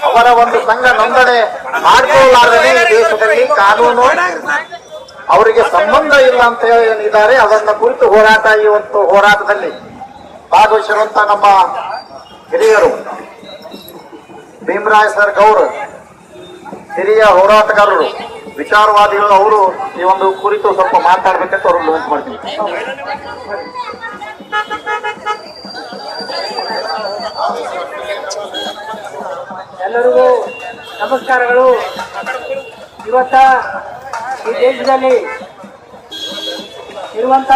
ಅವರ ಒಂದು ಸಂಘ ನೋಂದಣಿ ಮಾಡಿಕೊಳ್ಳಲಾರದೆ ಈ ದೇಶದಲ್ಲಿ ಕಾನೂನು ಅವರಿಗೆ ಸಂಬಂಧ ಇಲ್ಲ ಅಂತ ಏನಿದ್ದಾರೆ ಅದನ್ನ ಕುರಿತು ಹೋರಾಟ ಈ ಒಂದು ಹೋರಾಟದಲ್ಲಿ ಭಾಗವಹಿಸಿರುವಂತ ನಮ್ಮ ಹಿರಿಯರು ಭೀಮರಾಯ ಸರ್ ಗೌರ್ ಹಿರಿಯ ಹೋರಾಟಗಾರರು ವಿಚಾರವಾದಿಗಳು ಅವರು ಈ ಒಂದು ಕುರಿತು ಸ್ವಲ್ಪ ಮಾತಾಡ್ಬೇಕಂತ ಅವರು ವಿನಂತಿ ಮಾಡ್ತೀನಿ. ಎಲ್ಲರಿಗೂ ನಮಸ್ಕಾರಗಳು. ಇವತ್ತ ಈ ದೇಶದಲ್ಲಿ ಇರುವಂತ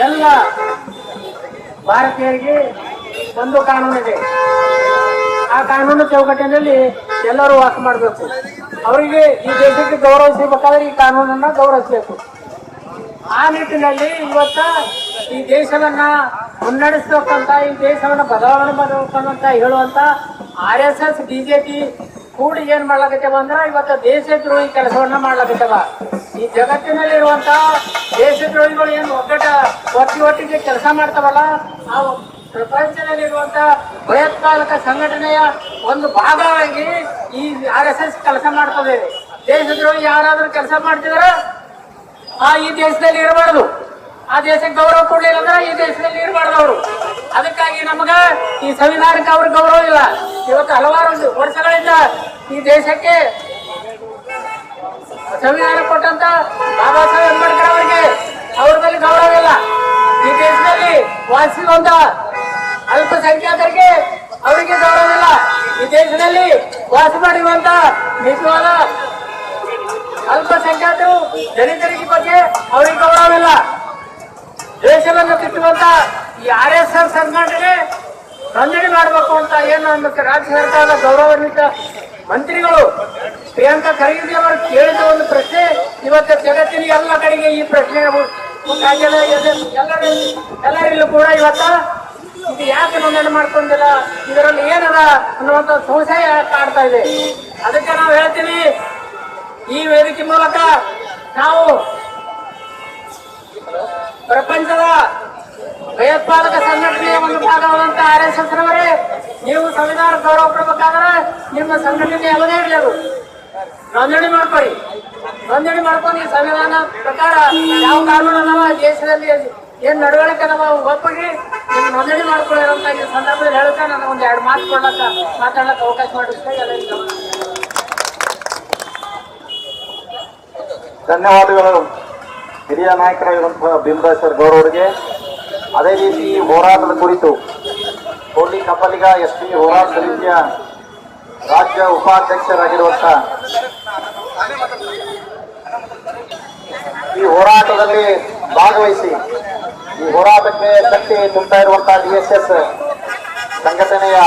ಎಲ್ಲ ಭಾರತೀಯರಿಗೆ ಒಂದು ಕಾನೂನಿದೆ. ಆ ಕಾನೂನು ಚೌಕಟ್ಟಿನಲ್ಲಿ ಎಲ್ಲರೂ ವಾಸ ಮಾಡಬೇಕು. ಅವರಿಗೆ ಈ ದೇಶಕ್ಕೆ ಗೌರವಿಸಬೇಕಾದ್ರೆ ಈ ಕಾನೂನನ್ನ ಗೌರವಿಸಬೇಕು. ಆ ನಿಟ್ಟಿನಲ್ಲಿ ಇವತ್ತ ಈ ದೇಶವನ್ನ ಮುನ್ನಡೆಸಬೇಕಂತ, ಈ ದೇಶವನ್ನ ಬದಲಾವಣೆ ಮಾಡಬೇಕಂತ ಹೇಳುವಂತ RSS BJP ಕೂಡಿ ಏನ್ ಮಾಡ್ಲಾಕತ್ತವ ಅಂದ್ರ ಇವತ್ತ ದೇಶದ್ರೋಹಿ ಕೆಲಸವನ್ನ ಮಾಡ್ಲಾಕತ್ತವ. ಈ ಜಗತ್ತಿನಲ್ಲಿರುವಂತ ದೇಶದ್ರೋಹಿಗಳು ಏನು ಒಟ್ಟಿಗೆ ಕೆಲಸ ಮಾಡ್ತಾವಲ್ಲ, ಆ ಪ್ರಪಂಚದಲ್ಲಿರುವಂತ ಭಯೋತ್ಪಾದಕ ಸಂಘಟನೆಯ ಒಂದು ಭಾಗವಾಗಿ ಈ RSS ಕೆಲಸ ಮಾಡ್ತದೆ. ದೇಶದ್ರೋಹಿ ಯಾರಾದ್ರೂ ಕೆಲಸ ಮಾಡ್ತಿದಾರ ಈ ದೇಶದಲ್ಲಿ ಇರಬಾರ್ದು, ಆ ದೇಶಕ್ಕೆ ಗೌರವ ಕೊಡ್ಲಿಲ್ಲ ಅಂದ್ರೆ ಈ ದೇಶದಲ್ಲಿ ಇರಬಾರ್ದು ಅವರು. ಅದಕ್ಕಾಗಿ ನಮಗ ಈ ಸಂವಿಧಾನಕ್ಕೆ ಅವ್ರ ಗೌರವ ಇಲ್ಲ. ಇವತ್ತು ಹಲವಾರು ವರ್ಷಗಳಿಂದ ಈ ದೇಶಕ್ಕೆ ಸಂವಿಧಾನ ಕೊಟ್ಟಂತ ಬಾಬಾ ಸಾಹೇಬ್ ಅಂಬೇಡ್ಕರ್ ಅವರಿಗೆ ಅವ್ರ ಮೇಲೆ ಗೌರವ ಇಲ್ಲ. ಈ ದೇಶದಲ್ಲಿ ವಾಸಿಸುವಂತ ಅಲ್ಪಸಂಖ್ಯಾತರಿಗೆ ಅವರಿಗೆ ಗೌರವ ಇಲ್ಲ. ಈ ದೇಶದಲ್ಲಿ ವಾಸ ಮಾಡಿರುವಂತ ನಿಜವಾದ ಅಲ್ಪಸಂಖ್ಯಾತರು ದಲಿತರಿಗೆ ಬಗ್ಗೆ ಅವರಿಗೆ ಗೌರವವಿಲ್ಲ. ದೇಶವನ್ನು ಬಿಟ್ಟುವಂತ ಈ RSS ಸಂಘಟನೆ ನೋಂದಣಿ ಮಾಡಬೇಕು ಅಂತ ಏನು ರಾಜ್ಯ ಸರ್ಕಾರದ ಗೌರವಾನ್ವಿತ ಮಂತ್ರಿಗಳು ಪ್ರಿಯಾಂಕಾ ಖರ್ಗೆ ಅವರು ಕೇಳಿದ ಒಂದು ಪ್ರಶ್ನೆ ಇವತ್ತು ಜಗತ್ತಿನ ಎಲ್ಲ ಕಡೆಗೆ ಈ ಪ್ರಶ್ನೆ ಎಲ್ಲರಲ್ಲೂ ಕೂಡ ಇವತ್ತ ಇದು ಯಾಕೆ ನೋಂದಣಿ ಮಾಡ್ಕೊಂಡಿಲ್ಲ, ಇದರಲ್ಲಿ ಏನದ ಅನ್ನುವಂತ ಸಂಶಯ ಕಾಡ್ತಾ ಇದೆ. ಅದಕ್ಕೆ ನಾವು ಹೇಳ್ತೀವಿ, ಈ ವೇದಿಕೆ ಮೂಲಕ ನಾವು ಪ್ರಪಂಚದ ಭಯೋತ್ಪಾದಕ ಸಂಘಟನೆಯ ಒಂದು ಭಾಗವಾದಂತ RSS ರವರೇ, ನೀವು ಸಂವಿಧಾನ ಗೌರವ ಕೊಡಬೇಕಾದ್ರೆ ನಿಮ್ಮ ಸಂಘಟನೆ ಯಾವುದೇ ಇರಲಿ ಅದು ನೋಂದಣಿ ಮಾಡ್ಕೊಳ್ಳಿ. ನೋಂದಣಿ ಮಾಡ್ಕೊಂಡು ಈ ಸಂವಿಧಾನ ಪ್ರಕಾರ ಯಾವ ಕಾನೂನು ಅದಾವ ದೇಶದಲ್ಲಿ ಏನ್ ನಡವಳಿಕೆ ಅದಾವ ಒಪ್ಪಿಗೆ ನೀವು ನೋಂದಣಿ ಮಾಡ್ಕೊಳ್ಳಿರಂತ ಈ ಸಂದರ್ಭದಲ್ಲಿ ಹೇಳುತ್ತಾ ನನಗೆ ಒಂದ್ 2 ಮಾತು ಮಾತಾಡಕ್ಕೆ ಅವಕಾಶ ಮಾಡಿರ್ತೇವೆ. ಎಲ್ಲರಿಗೂ ಧನ್ಯವಾದಗಳು ಹಿರಿಯ ನಾಯಕರಾಗಿರುವಂತಹ ಭೀಮರಾಯ ಸರ್ ಗೌರ್ ಅವರಿಗೆ. ಅದೇ ರೀತಿ ಈ ಹೋರಾಟದ ಕುರಿತು ಕೋಟಿ ಕಪ್ಪಲಿಗ SP ಹೋರಾಟ ಸಮಿತಿಯ ರಾಜ್ಯ ಉಪಾಧ್ಯಕ್ಷರಾಗಿರುವಂತಹ ಈ ಹೋರಾಟದಲ್ಲಿ ಭಾಗವಹಿಸಿ ಈ ಹೋರಾಟಕ್ಕೆ ಶಕ್ತಿ ತುಂಬುತ್ತಾ ಇರುವಂತಹ DSS ಸಂಘಟನೆಯ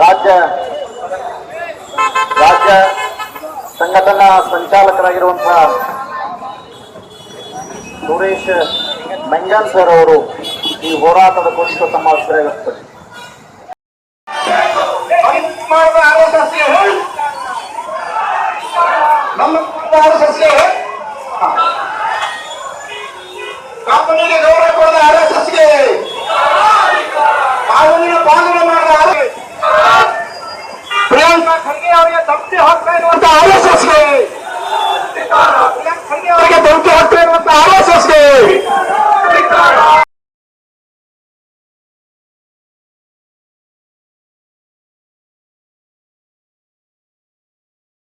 ರಾಜ್ಯ ಸಂಘಟನಾ ಸಂಚಾಲಕರಾಗಿರುವಂತಹ ಸುರೇಶ್ ಮಂಗನ್ ಸರ್ ಅವರು ಈ ಹೋರಾಟದ ಕುರಿತು ತಮ್ಮ ಅಭಿಪ್ರಾಯ ವ್ಯಕ್ತಪಡಿಸಿದ್ದಾರೆ. ಕಾನೂನಿಗೆ ಗೌರವ ಕೊಡದ RSSಗೆ, ಕಾನೂನಿನ ಪಾಲನೆ ಮಾಡದ ಪ್ರಿಯಾಂಕಾ ಖರ್ಗೆ ಅವರಿಗೆ ಧಮಕಿ ಹಾಕ್ತಾ ಇರುವಂತಹ RSSಗೆ